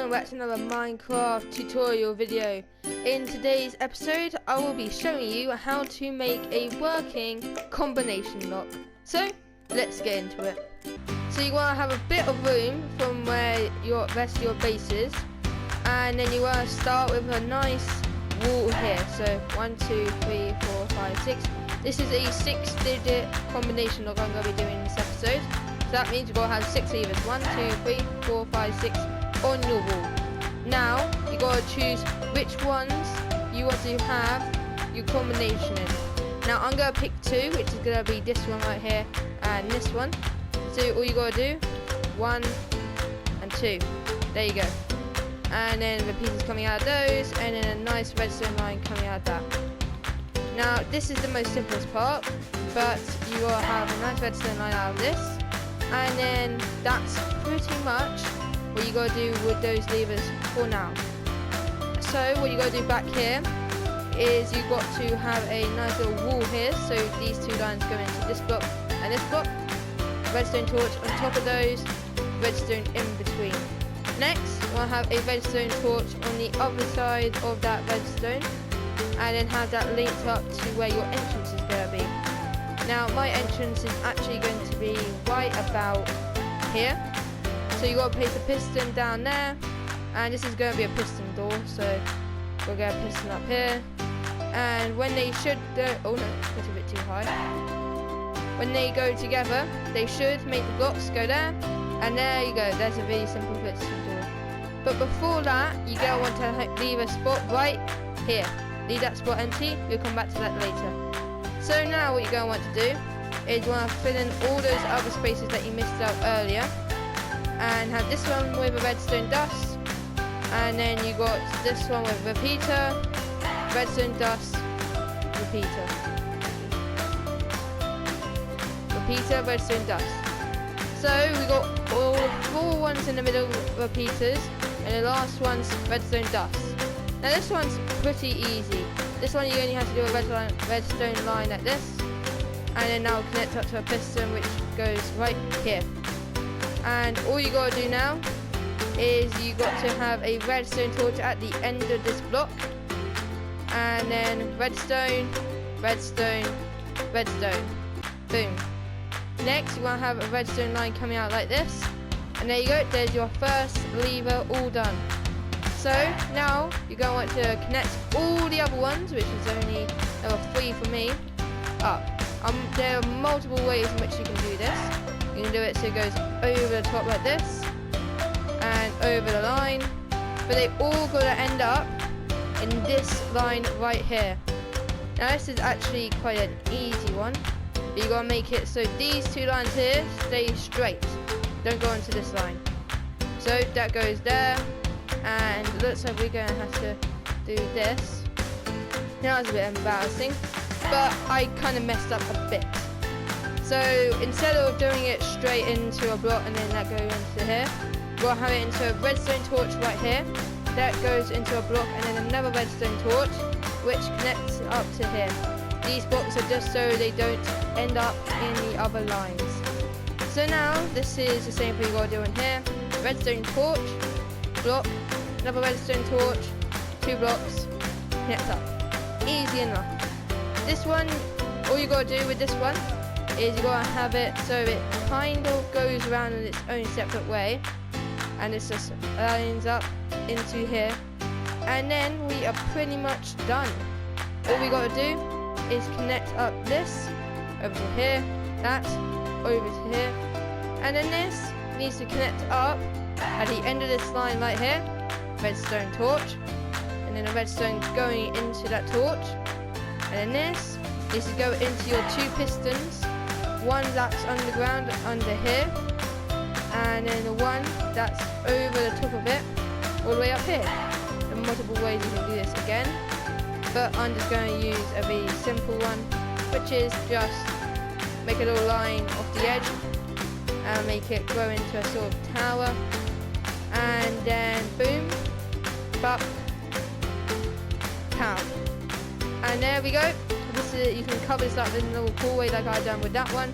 everyone, back to another Minecraft tutorial video. In today's episode, I will be showing you how to make a working combination lock. So, let's get into it. So you want to have a bit of room from where your rest of your base is, and then you want to start with a nice wall here. So 1, 2, 3, 4, 5, 6. This is a 6-digit combination lock I'm going to be doing in this episode. So that means you've got to have 6 levers. 1, 2, 3, 4, 5, 6 on your wall. Now you got to choose which ones you want to have your combination in. Now I'm going to pick 2, which is going to be this one right here and this one. So all you got to do, 1 and 2. There you go. And then repeaters coming out of those, and then a nice redstone line coming out of that. Now this is the most simplest part, but you will have a nice redstone line out of this, and then that's pretty much what you got to do with those levers for now. So what you got to do back here is you got to have a nice little wall here, so these 2 lines go into this block and this block, redstone torch on top of those, redstone in between. Next, we'll have a redstone torch on the other side of that redstone, and then have that linked up to where your entrance is going to be. Now my entrance is actually going to be right about here. So you got to place a piston down there, and this is going to be a piston door, so we'll get a piston up here. And when they should go, oh no, that's a bit too high. When they go together, they should make the blocks go there, and there you go, there's a really simple piston door. But before that, you're going to want to leave a spot right here. Leave that spot empty, we'll come back to that later. So now what you're going to want to do is you want to fill in all those other spaces that you missed out earlier, and have this one with a redstone dust, and then you got this one with repeater, redstone dust, repeater, repeater, redstone dust. So we got all 4 ones in the middle repeaters, and the last one's redstone dust. Now this one's pretty easy. This one you only have to do a redstone line like this, and then now connect up to a piston which goes right here. And all you got to do now is you got to have a redstone torch at the end of this block, and then redstone, redstone, redstone, boom. Next you want to have a redstone line coming out like this, and there you go, there's your first lever all done. So now you're going to want to connect all the other ones, which is only number 3 for me, up. There are multiple ways in which you can do this. You can do it so it goes over the top like this, and over the line, but they all got to end up in this line right here. Now this is actually quite an easy one, but you got to make it so these 2 lines here stay straight, don't go into this line. So that goes there, and it looks like we're going to have to do this. Now it's a bit embarrassing, but I kind of messed up a bit. So instead of doing it straight into a block and then that goes into here, we'll have it into a redstone torch right here. That goes into a block, and then another redstone torch which connects up to here. These blocks are just so they don't end up in the other lines. So now this is the same thing you're doing here. Redstone torch, block, another redstone torch, 2 blocks, connect up. Easy enough. This one, all you got to do with this one is you got to have it so it kind of goes around in its own separate way, and it just lines up into here, and then we are pretty much done. All we got to do is connect up this over to here, that over to here, and then this needs to connect up at the end of this line right here, redstone torch, and then a redstone going into that torch, and then this needs to go into your 2 pistons, one that's underground under here, and then the one that's over the top of it all the way up here. There are multiple ways you can do this again, but I'm just going to use a very simple one, which is just make a little line off the edge and make it grow into a sort of tower, and then boom, bop, pow, and there we go. This is, you can cover this up in a little hallway like I've done with that one,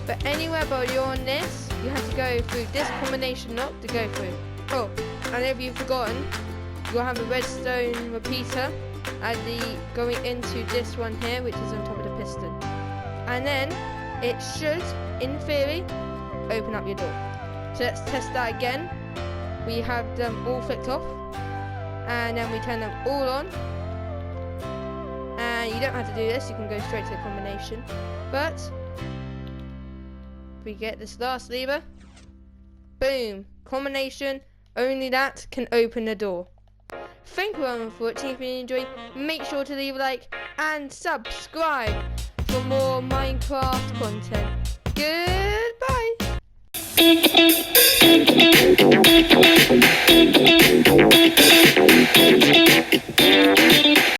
but anywhere but you're on this, you have to go through this combination lock to go through. Oh, and if you've forgotten, you'll have a redstone repeater going into this one here, which is on top of the piston. And then it should, in theory, open up your door. So let's test that again. We have them all flicked off, and then we turn them all on. And you don't have to do this, you can go straight to the combination. But we get this last lever. Boom! Combination, only that can open the door. Thank you everyone for watching. If you enjoyed, make sure to leave a like and subscribe for more Minecraft content. Goodbye!